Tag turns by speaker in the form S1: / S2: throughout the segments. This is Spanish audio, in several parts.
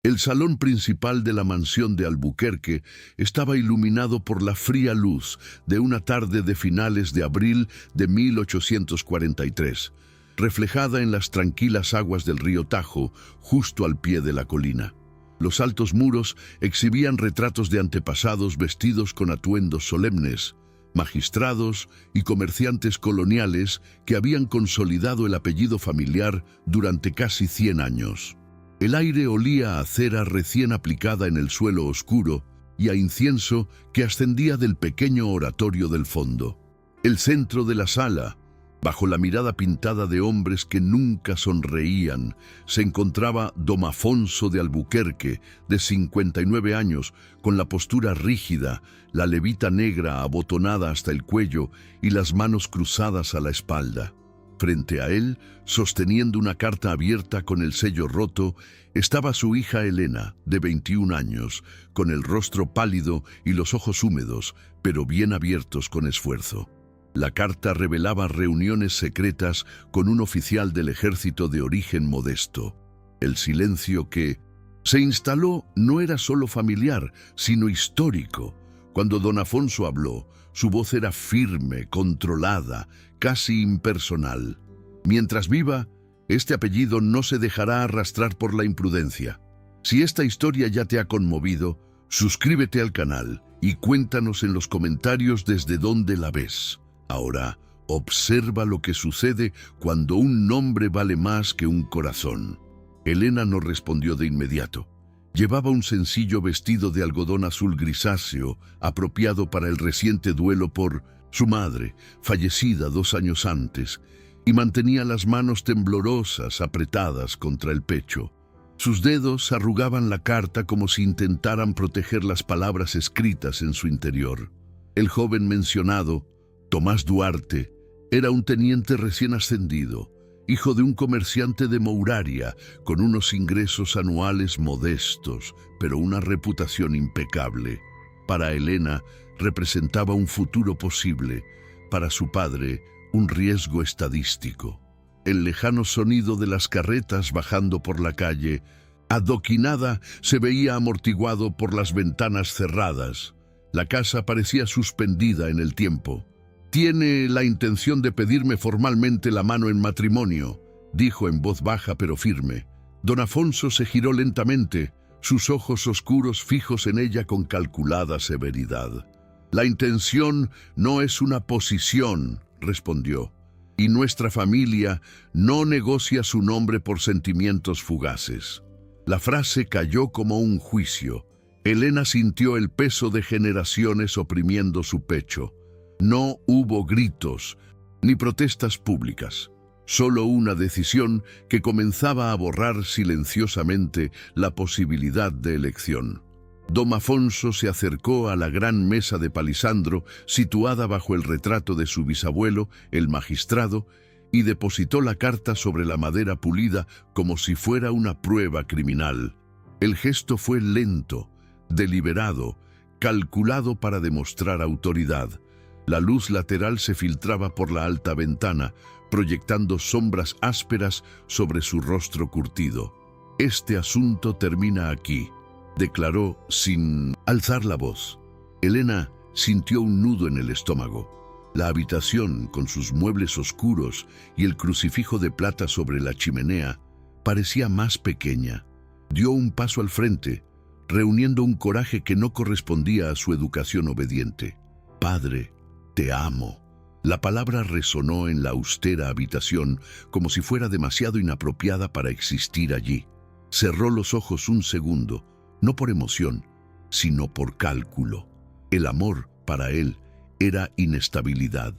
S1: El salón principal de la mansión de Albuquerque estaba iluminado por la fría luz de una tarde de finales de abril de 1843, reflejada en las tranquilas aguas del río Tajo, justo al pie de la colina. Los altos muros exhibían retratos de antepasados vestidos con atuendos solemnes, magistrados y comerciantes coloniales que habían consolidado el apellido familiar durante casi 100 años. El aire olía a cera recién aplicada en el suelo oscuro y a incienso que ascendía del pequeño oratorio del fondo. El centro de la sala, bajo la mirada pintada de hombres que nunca sonreían, se encontraba Don Afonso de Albuquerque, de 59 años, con la postura rígida, la levita negra abotonada hasta el cuello y las manos cruzadas a la espalda. Frente a él, sosteniendo una carta abierta con el sello roto, estaba su hija Elena, de 21 años, con el rostro pálido y los ojos húmedos, pero bien abiertos con esfuerzo. La carta revelaba reuniones secretas con un oficial del ejército de origen modesto. El silencio que se instaló no era solo familiar, sino histórico. Cuando don Afonso habló, su voz era firme, controlada, casi impersonal. Mientras viva, este apellido no se dejará arrastrar por la imprudencia. Si esta historia ya te ha conmovido, suscríbete al canal y cuéntanos en los comentarios desde dónde la ves. Ahora, observa lo que sucede cuando un nombre vale más que un corazón. Elena no respondió de inmediato. Llevaba un sencillo vestido de algodón azul grisáceo, apropiado para el reciente duelo por su madre, fallecida 2 años antes, y mantenía las manos temblorosas apretadas contra el pecho. Sus dedos arrugaban la carta como si intentaran proteger las palabras escritas en su interior. El joven mencionado, Tomás Duarte, era un teniente recién ascendido, hijo de un comerciante de Mouraria, con unos ingresos anuales modestos, pero una reputación impecable. Para Elena, representaba un futuro posible, para su padre, un riesgo estadístico. El lejano sonido de las carretas bajando por la calle, adoquinada, se veía amortiguado por las ventanas cerradas. La casa parecía suspendida en el tiempo. «Tiene la intención de pedirme formalmente la mano en matrimonio», dijo en voz baja pero firme. Don Afonso se giró lentamente, sus ojos oscuros fijos en ella con calculada severidad. «La intención no es una posición», respondió, «y nuestra familia no negocia su nombre por sentimientos fugaces». La frase cayó como un juicio. Elena sintió el peso de generaciones oprimiendo su pecho. No hubo gritos ni protestas públicas, solo una decisión que comenzaba a borrar silenciosamente la posibilidad de elección. Don Afonso se acercó a la gran mesa de palisandro situada bajo el retrato de su bisabuelo, el magistrado, y depositó la carta sobre la madera pulida como si fuera una prueba criminal. El gesto fue lento, deliberado, calculado para demostrar autoridad. La luz lateral se filtraba por la alta ventana, proyectando sombras ásperas sobre su rostro curtido. «Este asunto termina aquí», declaró sin alzar la voz. Elena sintió un nudo en el estómago. La habitación, con sus muebles oscuros y el crucifijo de plata sobre la chimenea, parecía más pequeña. Dio un paso al frente, reuniendo un coraje que no correspondía a su educación obediente. «Padre, te amo». La palabra resonó en la austera habitación como si fuera demasiado inapropiada para existir allí. Cerró los ojos un segundo, no por emoción, sino por cálculo. El amor, para él, era inestabilidad.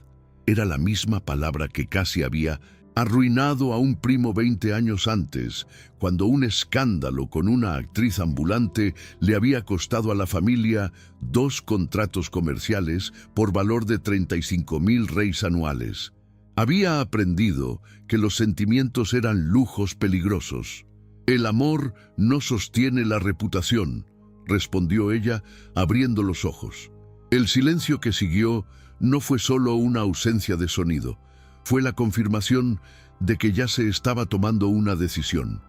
S1: Era la misma palabra que casi había arruinado a un primo 20 años antes, cuando un escándalo con una actriz ambulante le había costado a la familia 2 contratos comerciales por valor de 35,000 reis anuales. Había aprendido que los sentimientos eran lujos peligrosos. «El amor no sostiene la reputación», respondió ella, abriendo los ojos. El silencio que siguió no fue solo una ausencia de sonido, fue la confirmación de que ya se estaba tomando una decisión.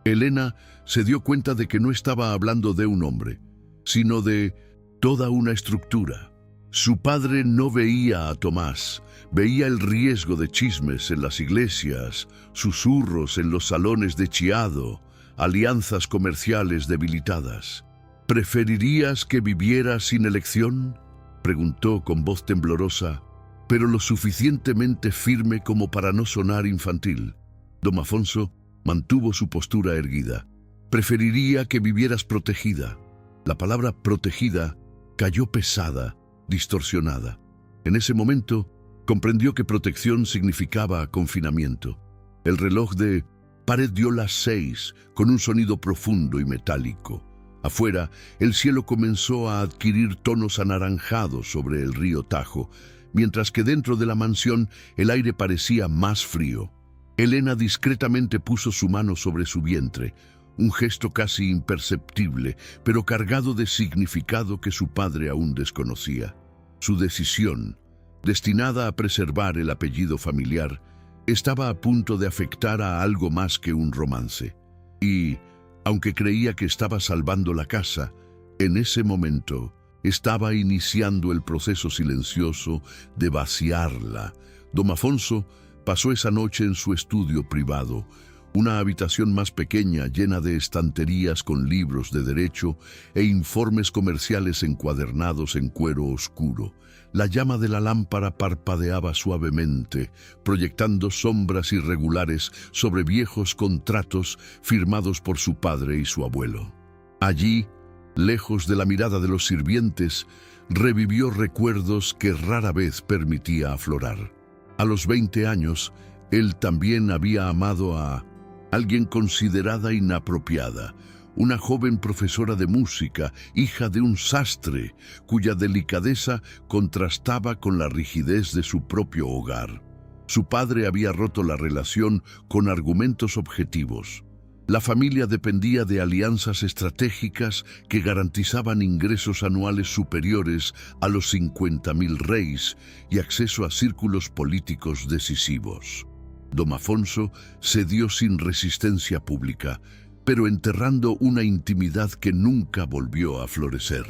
S1: Helena se dio cuenta de que no estaba hablando de un hombre, sino de toda una estructura. Su padre no veía a Tomás, veía el riesgo de chismes en las iglesias, susurros en los salones de chiado, alianzas comerciales debilitadas. ¿Preferirías que viviera sin elección?, preguntó con voz temblorosa, pero lo suficientemente firme como para no sonar infantil. Don Afonso mantuvo su postura erguida. Preferiría que vivieras protegida. La palabra protegida cayó pesada, distorsionada. En ese momento comprendió que protección significaba confinamiento. El reloj de pared dio las 6 con un sonido profundo y metálico. Afuera, el cielo comenzó a adquirir tonos anaranjados sobre el río Tajo, mientras que dentro de la mansión el aire parecía más frío. Helena discretamente puso su mano sobre su vientre, un gesto casi imperceptible, pero cargado de significado que su padre aún desconocía. Su decisión, destinada a preservar el apellido familiar, estaba a punto de afectar a algo más que un romance. Y, aunque creía que estaba salvando la casa, en ese momento estaba iniciando el proceso silencioso de vaciarla. Don Afonso pasó esa noche en su estudio privado, una habitación más pequeña llena de estanterías con libros de derecho e informes comerciales encuadernados en cuero oscuro. La llama de la lámpara parpadeaba suavemente, proyectando sombras irregulares sobre viejos contratos firmados por su padre y su abuelo. Allí, lejos de la mirada de los sirvientes, revivió recuerdos que rara vez permitía aflorar. A los 20 años, él también había amado a alguien considerada inapropiada, una joven profesora de música, hija de un sastre, cuya delicadeza contrastaba con la rigidez de su propio hogar. Su padre había roto la relación con argumentos objetivos. La familia dependía de alianzas estratégicas que garantizaban ingresos anuales superiores a los 50.000 reis y acceso a círculos políticos decisivos. Don Afonso cedió sin resistencia pública, pero enterrando una intimidad que nunca volvió a florecer.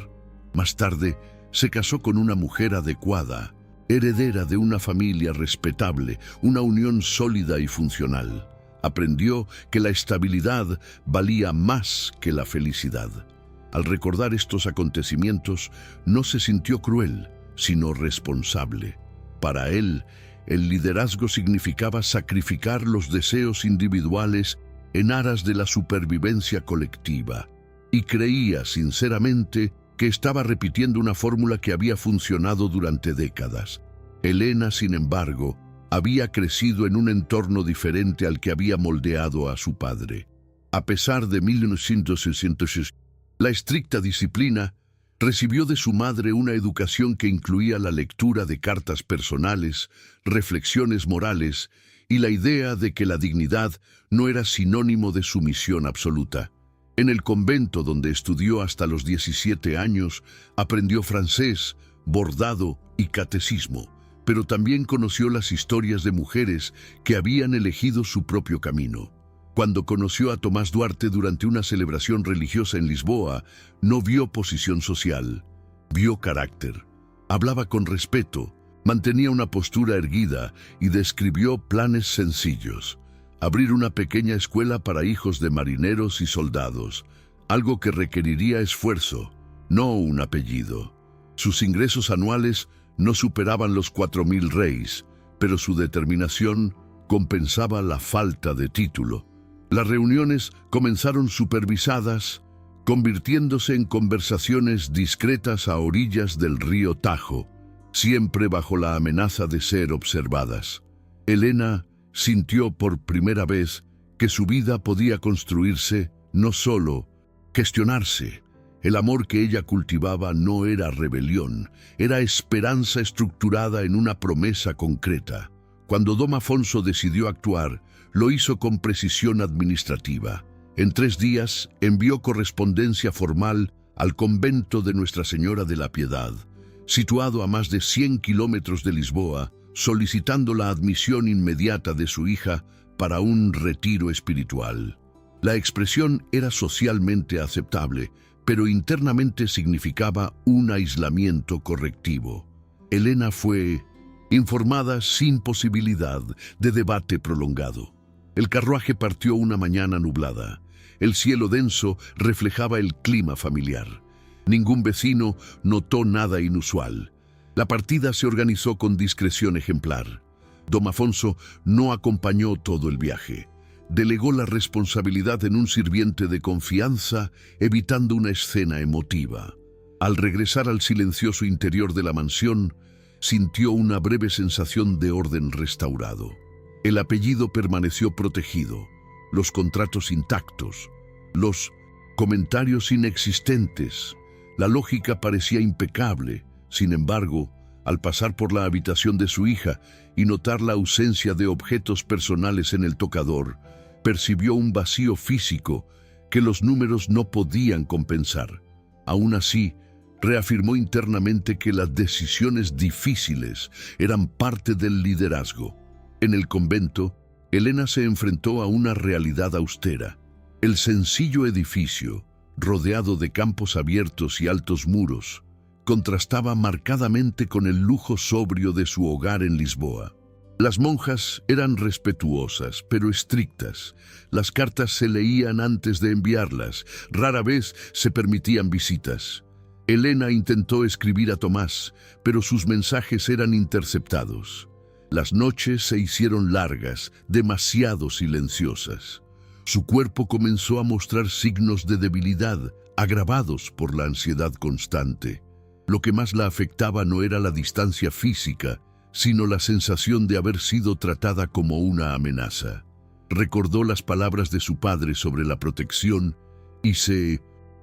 S1: Más tarde, se casó con una mujer adecuada, heredera de una familia respetable, una unión sólida y funcional. Aprendió que la estabilidad valía más que la felicidad. Al recordar estos acontecimientos, no se sintió cruel, sino responsable. Para él, el liderazgo significaba sacrificar los deseos individuales en aras de la supervivencia colectiva, y creía sinceramente que estaba repitiendo una fórmula que había funcionado durante décadas. Helena, sin embargo, había crecido en un entorno diferente al que había moldeado a su padre. A pesar de 1966, la estricta disciplina, recibió de su madre una educación que incluía la lectura de cartas personales, reflexiones morales y la idea de que la dignidad no era sinónimo de sumisión absoluta. En el convento donde estudió hasta los 17 años, aprendió francés, bordado y catecismo, pero también conoció las historias de mujeres que habían elegido su propio camino. Cuando conoció a Tomás Duarte durante una celebración religiosa en Lisboa, no vio posición social, vio carácter. Hablaba con respeto, mantenía una postura erguida y describió planes sencillos. Abrir una pequeña escuela para hijos de marineros y soldados, algo que requeriría esfuerzo, no un apellido. Sus ingresos anuales no superaban los 4.000 reis, pero su determinación compensaba la falta de título. Las reuniones comenzaron supervisadas, convirtiéndose en conversaciones discretas a orillas del río Tajo, siempre bajo la amenaza de ser observadas. Helena sintió por primera vez que su vida podía construirse, no solo gestionarse. El amor que ella cultivaba no era rebelión, era esperanza estructurada en una promesa concreta. Cuando Don Afonso decidió actuar, lo hizo con precisión administrativa. En 3 días envió correspondencia formal al convento de Nuestra Señora de la Piedad, situado a más de 100 kilómetros de Lisboa, solicitando la admisión inmediata de su hija para un retiro espiritual. La expresión era socialmente aceptable, pero internamente significaba un aislamiento correctivo. Elena fue informada sin posibilidad de debate prolongado. El carruaje partió una mañana nublada. El cielo denso reflejaba el clima familiar. Ningún vecino notó nada inusual. La partida se organizó con discreción ejemplar. Don Afonso no acompañó todo el viaje. Delegó la responsabilidad en un sirviente de confianza, evitando una escena emotiva. Al regresar al silencioso interior de la mansión, sintió una breve sensación de orden restaurado. El apellido permaneció protegido, los contratos intactos, los comentarios inexistentes. La lógica parecía impecable. Sin embargo, al pasar por la habitación de su hija y notar la ausencia de objetos personales en el tocador, percibió un vacío físico que los números no podían compensar. Aún así, reafirmó internamente que las decisiones difíciles eran parte del liderazgo. En el convento, Elena se enfrentó a una realidad austera. El sencillo edificio, rodeado de campos abiertos y altos muros, contrastaba marcadamente con el lujo sobrio de su hogar en Lisboa. Las monjas eran respetuosas, pero estrictas. Las cartas se leían antes de enviarlas. Rara vez se permitían visitas. Elena intentó escribir a Tomás, pero sus mensajes eran interceptados. Las noches se hicieron largas, demasiado silenciosas. Su cuerpo comenzó a mostrar signos de debilidad, agravados por la ansiedad constante. Lo que más la afectaba no era la distancia física, sino la sensación de haber sido tratada como una amenaza. Recordó las palabras de su padre sobre la protección y se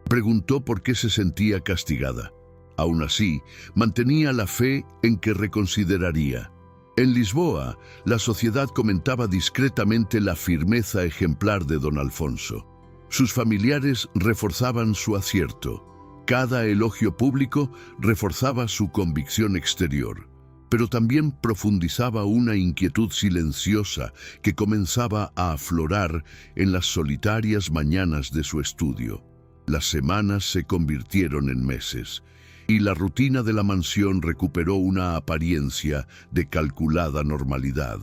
S1: preguntó por qué se sentía castigada. Aún así, mantenía la fe en que reconsideraría. En Lisboa, la sociedad comentaba discretamente la firmeza ejemplar de don Alfonso. Sus familiares reforzaban su acierto. Cada elogio público reforzaba su convicción exterior, pero también profundizaba una inquietud silenciosa que comenzaba a aflorar en las solitarias mañanas de su estudio. Las semanas se convirtieron en meses, y la rutina de la mansión recuperó una apariencia de calculada normalidad.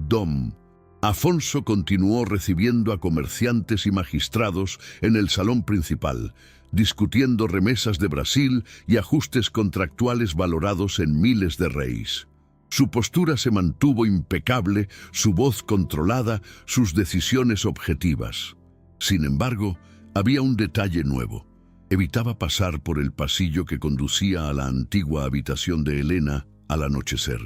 S1: Don Afonso continuó recibiendo a comerciantes y magistrados en el salón principal, discutiendo remesas de Brasil y ajustes contractuales valorados en miles de reis. Su postura se mantuvo impecable, su voz controlada, sus decisiones objetivas. Sin embargo, había un detalle nuevo. Evitaba pasar por el pasillo que conducía a la antigua habitación de Elena al anochecer.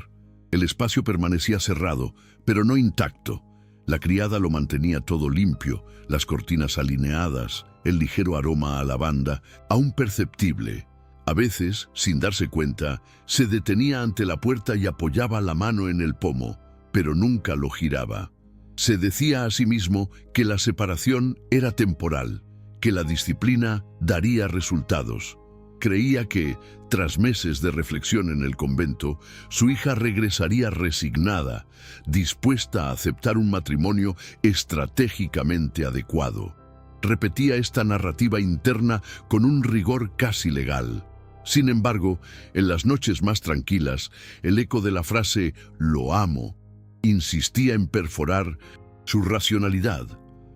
S1: El espacio permanecía cerrado, pero no intacto. La criada lo mantenía todo limpio, las cortinas alineadas, el ligero aroma a lavanda, aún perceptible. A veces, sin darse cuenta, se detenía ante la puerta y apoyaba la mano en el pomo, pero nunca lo giraba. Se decía a sí mismo que la separación era temporal, que la disciplina daría resultados. Creía que, tras meses de reflexión en el convento, su hija regresaría resignada, dispuesta a aceptar un matrimonio estratégicamente adecuado. Repetía esta narrativa interna con un rigor casi legal. Sin embargo, en las noches más tranquilas, el eco de la frase «lo amo» insistía en perforar su racionalidad.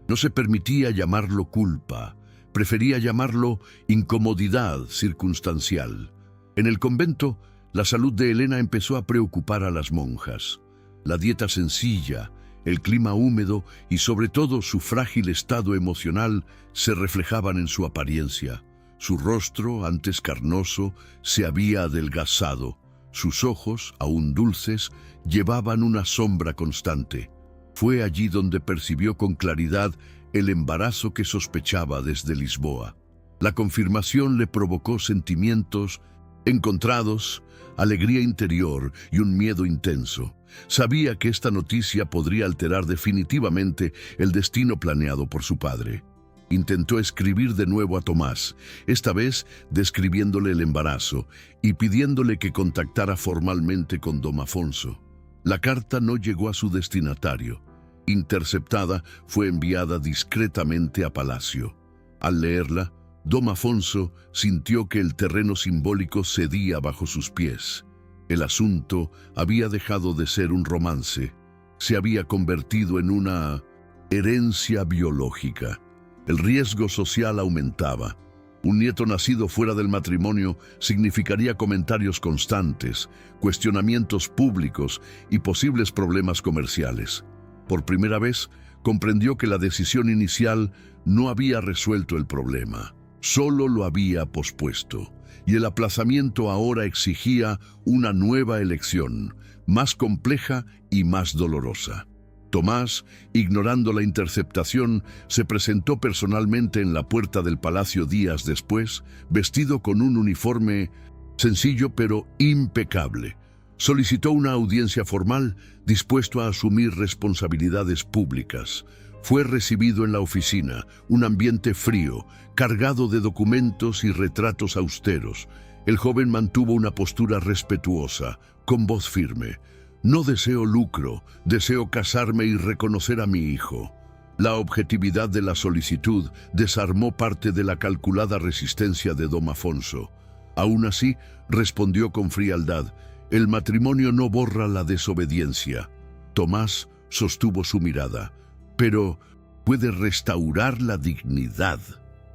S1: No se permitía llamarlo culpa, prefería llamarlo incomodidad circunstancial. En el convento, la salud de Elena empezó a preocupar a las monjas. La dieta sencilla, el clima húmedo y sobre todo su frágil estado emocional se reflejaban en su apariencia. Su rostro, antes carnoso, se había adelgazado. Sus ojos, aún dulces, llevaban una sombra constante. Fue allí donde percibió con claridad el embarazo que sospechaba desde Lisboa. La confirmación le provocó sentimientos encontrados, alegría interior y un miedo intenso. Sabía que esta noticia podría alterar definitivamente el destino planeado por su padre. Intentó escribir de nuevo a Tomás, esta vez describiéndole el embarazo y pidiéndole que contactara formalmente con don Afonso. La carta no llegó a su destinatario. interceptada, fue enviada discretamente a palacio. Al leerla, Dom Afonso sintió que el terreno simbólico cedía bajo sus pies. El asunto había dejado de ser un romance, se había convertido en una herencia biológica. El riesgo social aumentaba. Un nieto nacido fuera del matrimonio significaría comentarios constantes, cuestionamientos públicos y posibles problemas comerciales. Por primera vez, comprendió que la decisión inicial no había resuelto el problema, solo lo había pospuesto, y el aplazamiento ahora exigía una nueva elección, más compleja y más dolorosa. Tomás, ignorando la interceptación, se presentó personalmente en la puerta del palacio días después, vestido con un uniforme sencillo pero impecable. Solicitó una audiencia formal, dispuesto a asumir responsabilidades públicas. Fue recibido en la oficina, un ambiente frío, cargado de documentos y retratos austeros. El joven mantuvo una postura respetuosa, con voz firme. «No deseo lucro, deseo casarme y reconocer a mi hijo». La objetividad de la solicitud desarmó parte de la calculada resistencia de Dom Afonso. Aún así, respondió con frialdad: «El matrimonio no borra la desobediencia». Tomás sostuvo su mirada. «Pero puede restaurar la dignidad».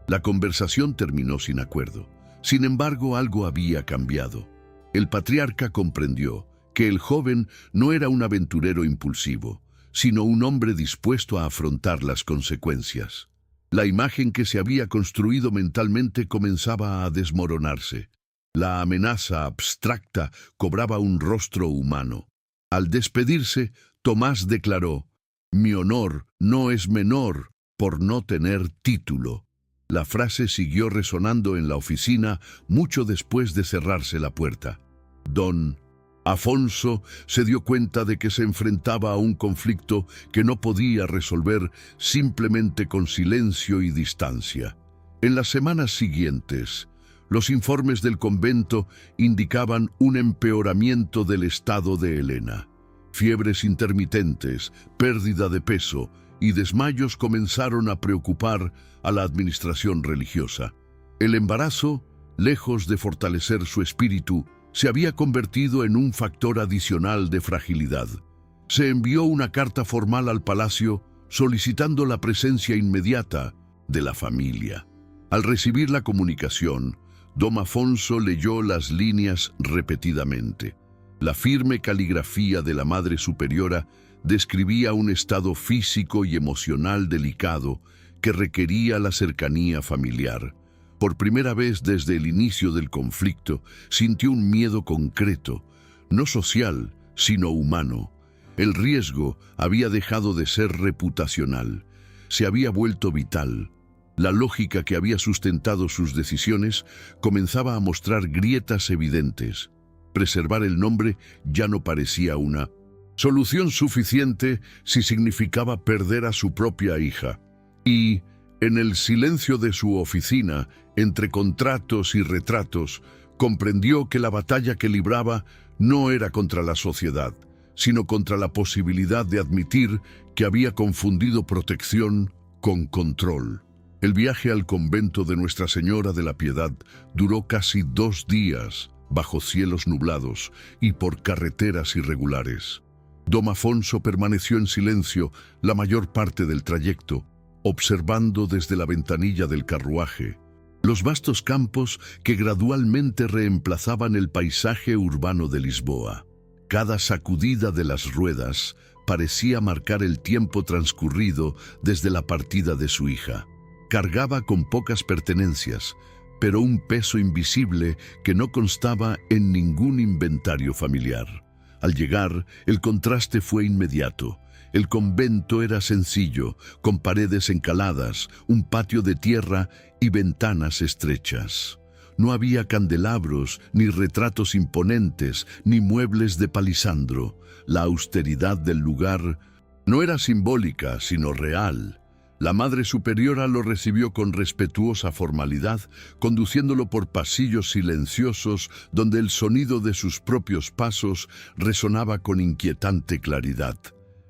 S1: La conversación terminó sin acuerdo. Sin embargo, algo había cambiado. El patriarca comprendió que el joven no era un aventurero impulsivo, sino un hombre dispuesto a afrontar las consecuencias. La imagen que se había construido mentalmente comenzaba a desmoronarse. La amenaza abstracta cobraba un rostro humano. Al despedirse, Tomás declaró: «Mi honor no es menor por no tener título». La frase siguió resonando en la oficina mucho después de cerrarse la puerta. Don Afonso se dio cuenta de que se enfrentaba a un conflicto que no podía resolver simplemente con silencio y distancia. En las semanas siguientes, los informes del convento indicaban un empeoramiento del estado de Elena. Fiebres intermitentes, pérdida de peso y desmayos comenzaron a preocupar a la administración religiosa. El embarazo, lejos de fortalecer su espíritu, se había convertido en un factor adicional de fragilidad. Se envió una carta formal al palacio solicitando la presencia inmediata de la familia. Al recibir la comunicación, Dom Afonso leyó las líneas repetidamente. La firme caligrafía de la Madre Superiora describía un estado físico y emocional delicado que requería la cercanía familiar. Por primera vez desde el inicio del conflicto, sintió un miedo concreto, no social, sino humano. El riesgo había dejado de ser reputacional, se había vuelto vital. La lógica que había sustentado sus decisiones comenzaba a mostrar grietas evidentes. Preservar el nombre ya no parecía una solución suficiente si significaba perder a su propia hija. Y, en el silencio de su oficina, entre contratos y retratos, comprendió que la batalla que libraba no era contra la sociedad, sino contra la posibilidad de admitir que había confundido protección con control. El viaje al convento de Nuestra Señora de la Piedad duró casi 2 días, bajo cielos nublados y por carreteras irregulares. Dom Afonso permaneció en silencio la mayor parte del trayecto, observando desde la ventanilla del carruaje los vastos campos que gradualmente reemplazaban el paisaje urbano de Lisboa. Cada sacudida de las ruedas parecía marcar el tiempo transcurrido desde la partida de su hija. Cargaba con pocas pertenencias, pero un peso invisible que no constaba en ningún inventario familiar. Al llegar, el contraste fue inmediato. El convento era sencillo, con paredes encaladas, un patio de tierra y ventanas estrechas. No había candelabros, ni retratos imponentes, ni muebles de palisandro. La austeridad del lugar no era simbólica, sino real. La Madre Superiora lo recibió con respetuosa formalidad, conduciéndolo por pasillos silenciosos donde el sonido de sus propios pasos resonaba con inquietante claridad.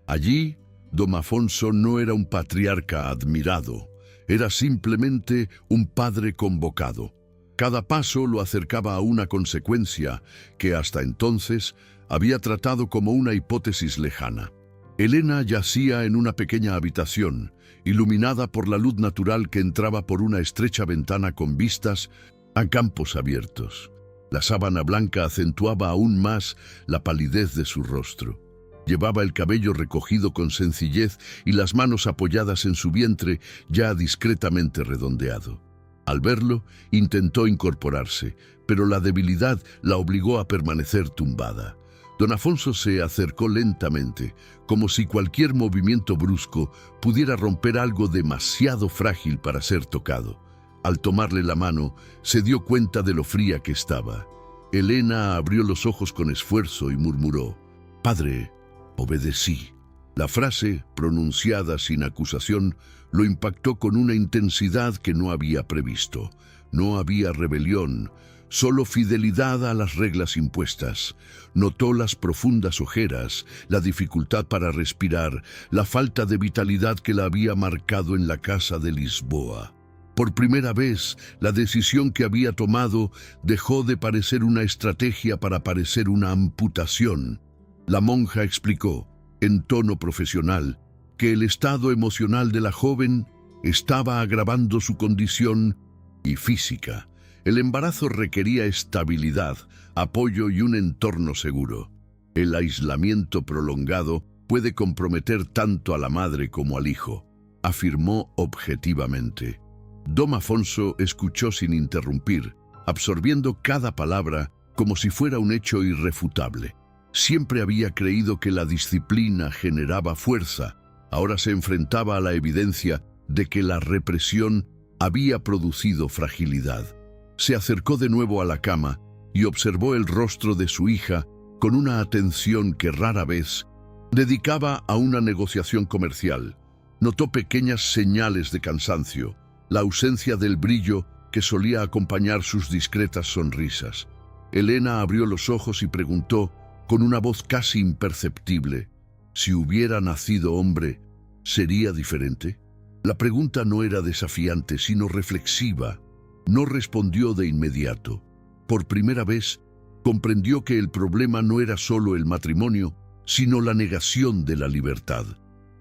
S1: Allí, Dom Afonso no era un patriarca admirado, era simplemente un padre convocado. Cada paso lo acercaba a una consecuencia que hasta entonces había tratado como una hipótesis lejana. Elena yacía en una pequeña habitación, iluminada por la luz natural que entraba por una estrecha ventana con vistas a campos abiertos. La sábana blanca acentuaba aún más la palidez de su rostro. Llevaba el cabello recogido con sencillez y las manos apoyadas en su vientre ya discretamente redondeado. Al verlo, intentó incorporarse, pero la debilidad la obligó a permanecer tumbada. Don Afonso se acercó lentamente, como si cualquier movimiento brusco pudiera romper algo demasiado frágil para ser tocado. Al tomarle la mano, se dio cuenta de lo fría que estaba. Elena abrió los ojos con esfuerzo y murmuró: «Padre». Obedecí. La frase, pronunciada sin acusación, lo impactó con una intensidad que no había previsto. No había rebelión, solo fidelidad a las reglas impuestas. Notó las profundas ojeras, la dificultad para respirar, la falta de vitalidad que la había marcado en la casa de Lisboa. Por primera vez, la decisión que había tomado dejó de parecer una estrategia para parecer una amputación. La monja explicó, en tono profesional, que el estado emocional de la joven estaba agravando su condición y física. El embarazo requería estabilidad, apoyo y un entorno seguro. El aislamiento prolongado puede comprometer tanto a la madre como al hijo, afirmó objetivamente. Dom Afonso escuchó sin interrumpir, absorbiendo cada palabra como si fuera un hecho irrefutable. Siempre había creído que la disciplina generaba fuerza. Ahora se enfrentaba a la evidencia de que la represión había producido fragilidad. Se acercó de nuevo a la cama y observó el rostro de su hija con una atención que rara vez dedicaba a una negociación comercial. Notó pequeñas señales de cansancio, la ausencia del brillo que solía acompañar sus discretas sonrisas. Elena abrió los ojos y preguntó, con una voz casi imperceptible: «Si hubiera nacido hombre, ¿sería diferente?». La pregunta no era desafiante, sino reflexiva. No respondió de inmediato. Por primera vez, comprendió que el problema no era solo el matrimonio, sino la negación de la libertad.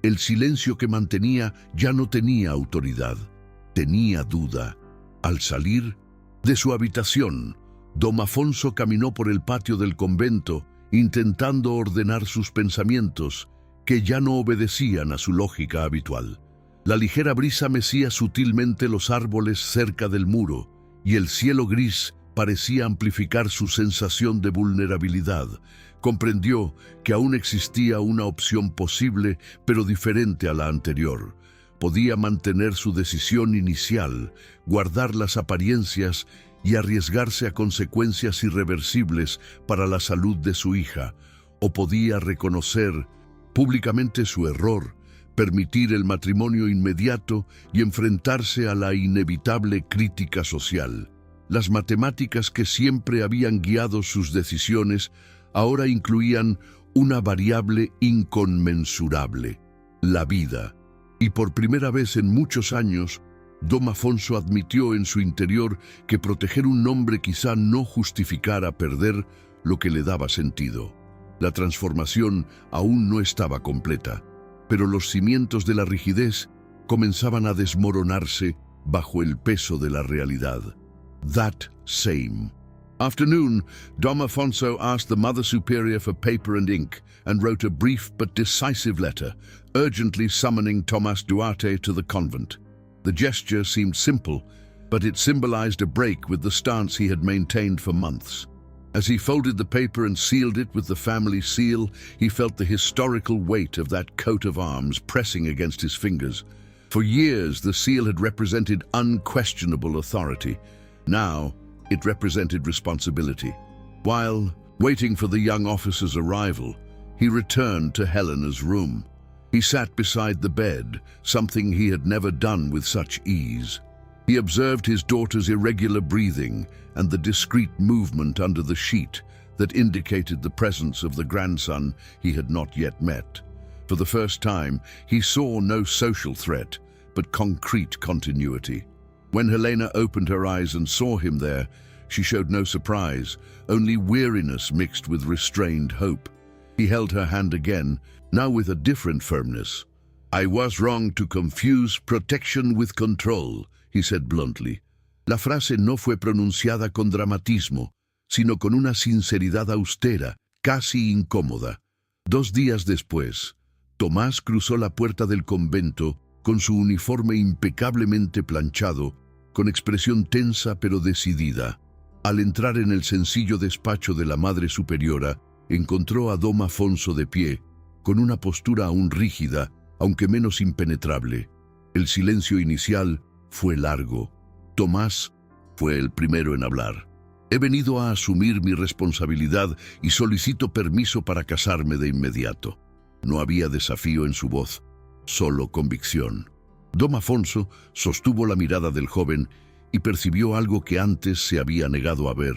S1: El silencio que mantenía ya no tenía autoridad, tenía duda. Al salir de su habitación, Dom Afonso caminó por el patio del convento, intentando ordenar sus pensamientos, que ya no obedecían a su lógica habitual. La ligera brisa mecía sutilmente los árboles cerca del muro, y el cielo gris parecía amplificar su sensación de vulnerabilidad. Comprendió que aún existía una opción posible, pero diferente a la anterior. Podía mantener su decisión inicial, guardar las apariencias y arriesgarse a consecuencias irreversibles para la salud de su hija, o podía reconocer públicamente su error, permitir el matrimonio inmediato y enfrentarse a la inevitable crítica social. Las matemáticas que siempre habían guiado sus decisiones ahora incluían una variable inconmensurable: la vida. Y por primera vez en muchos años, Dom Afonso admitió en su interior que proteger un nombre quizá no justificara perder lo que le daba sentido. La transformación aún no estaba completa, pero los cimientos de la rigidez comenzaban a desmoronarse bajo el peso de la realidad. That same afternoon, Dom Afonso asked the Mother Superior for paper and ink and wrote a brief but decisive letter, urgently summoning Tomás Duarte to the convent. The gesture seemed simple, but it symbolized a break with the stance he had maintained for months. As he folded the paper and sealed it with the family seal, he felt the historical weight of that coat of arms pressing against his fingers. For years, the seal had represented unquestionable authority. Now, it represented responsibility. While waiting for the young officer's arrival, he returned to Helena's room. He sat beside the bed, something he had never done with such ease. He observed his daughter's irregular breathing and the discreet movement under the sheet that indicated the presence of the grandson he had not yet met. For the first time, he saw no social threat, but concrete continuity. When Helena opened her eyes and saw him there, she showed no surprise, only weariness mixed with restrained hope. He held her hand again, now with a different firmness. "I was wrong to confuse protection with control," he said bluntly. La frase no fue pronunciada con dramatismo, sino con una sinceridad austera, casi incómoda. 2 días después, Tomás cruzó la puerta del convento con su uniforme impecablemente planchado, con expresión tensa pero decidida. Al entrar en el sencillo despacho de la Madre Superiora, encontró a Dom Afonso de pie, con una postura aún rígida, aunque menos impenetrable. El silencio inicial fue largo. Tomás fue el primero en hablar. «He venido a asumir mi responsabilidad y solicito permiso para casarme de inmediato». No había desafío en su voz, solo convicción. Dom Afonso sostuvo la mirada del joven y percibió algo que antes se había negado a ver: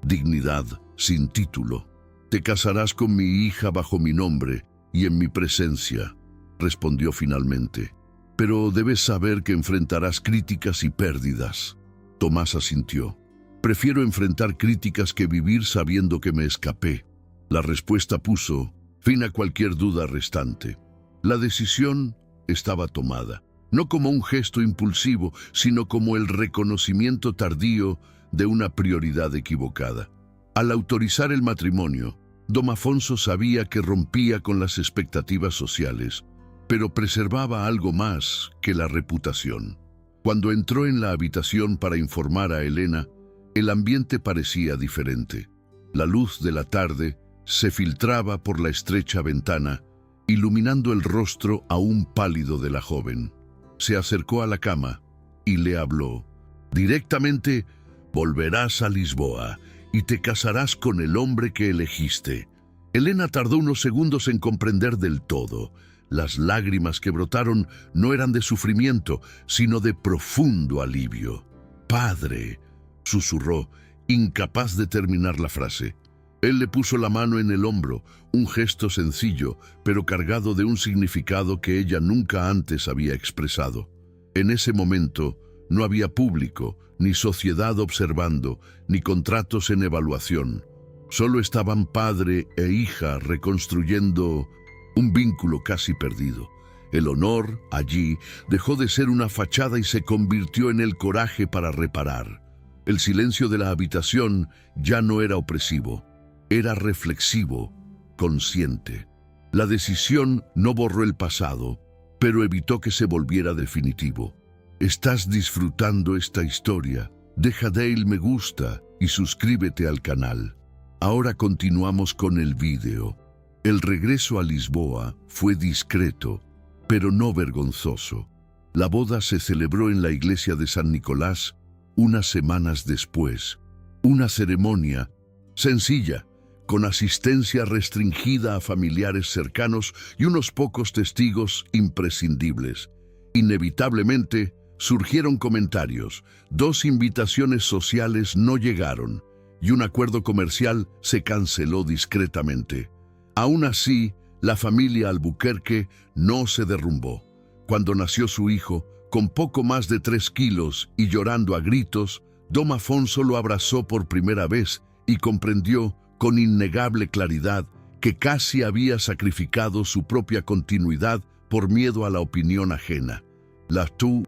S1: dignidad sin título. «Te casarás con mi hija bajo mi nombre y en mi presencia», respondió finalmente. «Pero debes saber que enfrentarás críticas y pérdidas». Tomás asintió. «Prefiero enfrentar críticas que vivir sabiendo que me escapé». La respuesta puso fin a cualquier duda restante. La decisión estaba tomada, no como un gesto impulsivo, sino como el reconocimiento tardío de una prioridad equivocada. Al autorizar el matrimonio, Dom Afonso sabía que rompía con las expectativas sociales, pero preservaba algo más que la reputación. Cuando entró en la habitación para informar a Helena, el ambiente parecía diferente. La luz de la tarde se filtraba por la estrecha ventana, iluminando el rostro aún pálido de la joven. Se acercó a la cama y le habló. «Directamente volverás a Lisboa y te casarás con el hombre que elegiste». Helena tardó unos segundos en comprender del todo. Las lágrimas que brotaron no eran de sufrimiento, sino de profundo alivio. «Padre», susurró, incapaz de terminar la frase. Él le puso la mano en el hombro, un gesto sencillo, pero cargado de un significado que ella nunca antes había expresado. En ese momento no había público, ni sociedad observando, ni contratos en evaluación. Solo estaban padre e hija reconstruyendo un vínculo casi perdido. El honor, allí, dejó de ser una fachada y se convirtió en el coraje para reparar. El silencio de la habitación ya no era opresivo. Era reflexivo, consciente. La decisión no borró el pasado, pero evitó que se volviera definitivo. ¿Estás disfrutando esta historia? Deja Dale me gusta y suscríbete al canal. Ahora continuamos con el vídeo. El regreso a Lisboa fue discreto, pero no vergonzoso. La boda se celebró en la iglesia de San Nicolás unas semanas después. Una ceremonia sencilla, con asistencia restringida a familiares cercanos y unos pocos testigos imprescindibles. Inevitablemente, surgieron comentarios, 2 invitaciones sociales no llegaron y un acuerdo comercial se canceló discretamente. Aún así, la familia Albuquerque no se derrumbó. Cuando nació su hijo, con poco más de 3 kilos y llorando a gritos, Dom Afonso lo abrazó por primera vez y comprendió con innegable claridad que casi había sacrificado su propia continuidad por miedo a la opinión ajena. La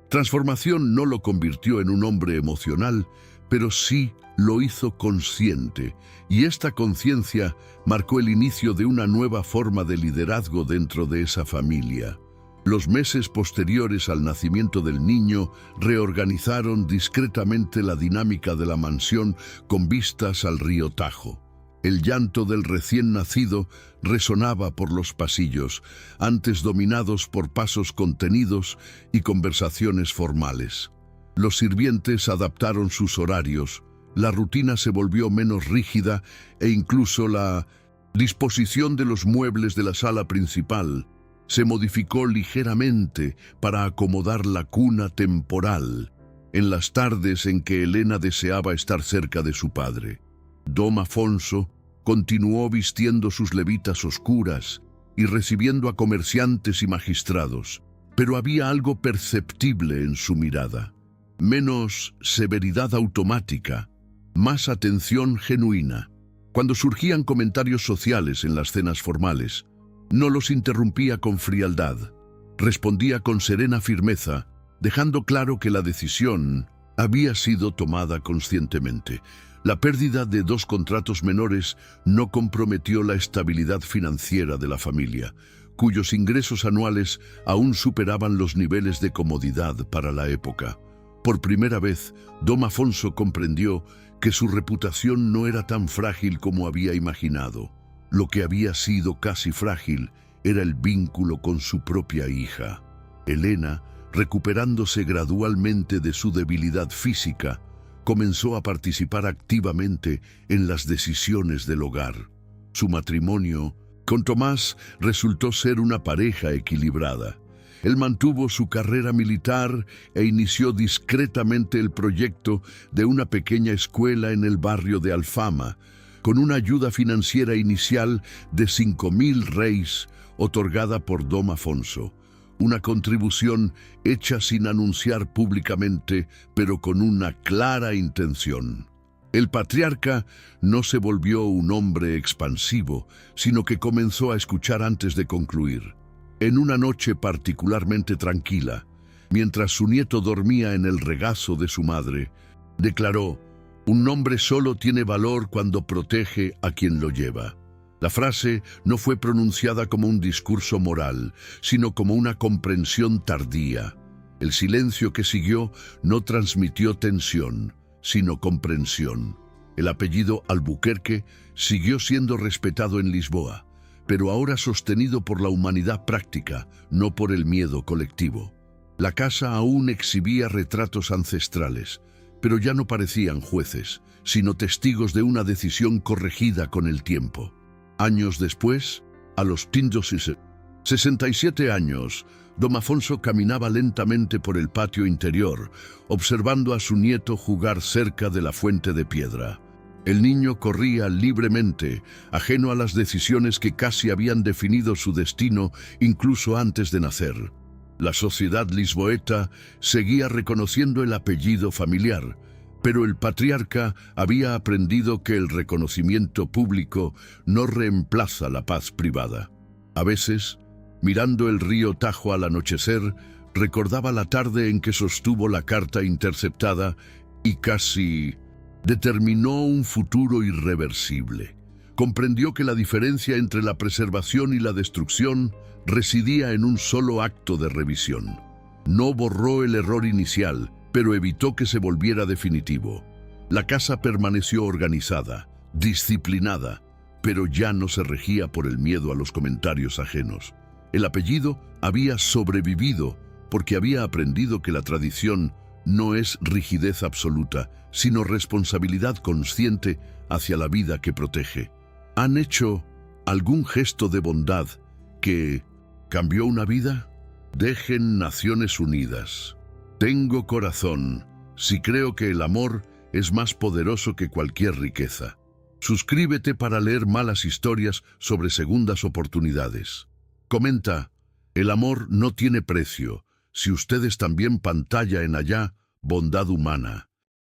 S1: transformación no lo convirtió en un hombre emocional, pero sí lo hizo consciente, y esta conciencia marcó el inicio de una nueva forma de liderazgo dentro de esa familia. Los meses posteriores al nacimiento del niño reorganizaron discretamente la dinámica de la mansión con vistas al río Tajo. El llanto del recién nacido resonaba por los pasillos, antes dominados por pasos contenidos y conversaciones formales. Los sirvientes adaptaron sus horarios, la rutina se volvió menos rígida e incluso la disposición de los muebles de la sala principal se modificó ligeramente para acomodar la cuna temporal en las tardes en que Helena deseaba estar cerca de su padre. Dom Afonso continuó vistiendo sus levitas oscuras y recibiendo a comerciantes y magistrados, pero había algo perceptible en su mirada. Menos severidad automática, más atención genuina. Cuando surgían comentarios sociales en las cenas formales, no los interrumpía con frialdad. Respondía con serena firmeza, dejando claro que la decisión había sido tomada conscientemente. La pérdida de 2 contratos menores no comprometió la estabilidad financiera de la familia, cuyos ingresos anuales aún superaban los niveles de comodidad para la época. Por primera vez, Dom Afonso comprendió que su reputación no era tan frágil como había imaginado. Lo que había sido casi frágil era el vínculo con su propia hija. Elena, recuperándose gradualmente de su debilidad física, comenzó a participar activamente en las decisiones del hogar. Su matrimonio con Tomás resultó ser una pareja equilibrada. Él mantuvo su carrera militar e inició discretamente el proyecto de una pequeña escuela en el barrio de Alfama, con una ayuda financiera inicial de 5.000 reis otorgada por Dom Afonso. Una contribución hecha sin anunciar públicamente, pero con una clara intención. El patriarca no se volvió un hombre expansivo, sino que comenzó a escuchar antes de concluir. En una noche particularmente tranquila, mientras su nieto dormía en el regazo de su madre, declaró: «Un hombre solo tiene valor cuando protege a quien lo lleva». La frase no fue pronunciada como un discurso moral, sino como una comprensión tardía. El silencio que siguió no transmitió tensión, sino comprensión. El apellido Albuquerque siguió siendo respetado en Lisboa, pero ahora sostenido por la humanidad práctica, no por el miedo colectivo. La casa aún exhibía retratos ancestrales, pero ya no parecían jueces, sino testigos de una decisión corregida con el tiempo. Años después, a los 67 años, Dom Afonso caminaba lentamente por el patio interior, observando a su nieto jugar cerca de la fuente de piedra. El niño corría libremente, ajeno a las decisiones que casi habían definido su destino incluso antes de nacer. La sociedad lisboeta seguía reconociendo el apellido familiar, pero el patriarca había aprendido que el reconocimiento público no reemplaza la paz privada. A veces, mirando el río Tajo al anochecer, recordaba la tarde en que sostuvo la carta interceptada y casi determinó un futuro irreversible. Comprendió que la diferencia entre la preservación y la destrucción residía en un solo acto de revisión. No borró el error inicial, pero evitó que se volviera definitivo. La casa permaneció organizada, disciplinada, pero ya no se regía por el miedo a los comentarios ajenos. El apellido había sobrevivido porque había aprendido que la tradición no es rigidez absoluta, sino responsabilidad consciente hacia la vida que protege. ¿Han hecho algún gesto de bondad que cambió una vida? Dejen Naciones Unidas. Tengo corazón, si creo que el amor es más poderoso que cualquier riqueza. Suscríbete para leer malas historias sobre segundas oportunidades. Comenta: el amor no tiene precio. Si ustedes también pantalla en allá, bondad humana.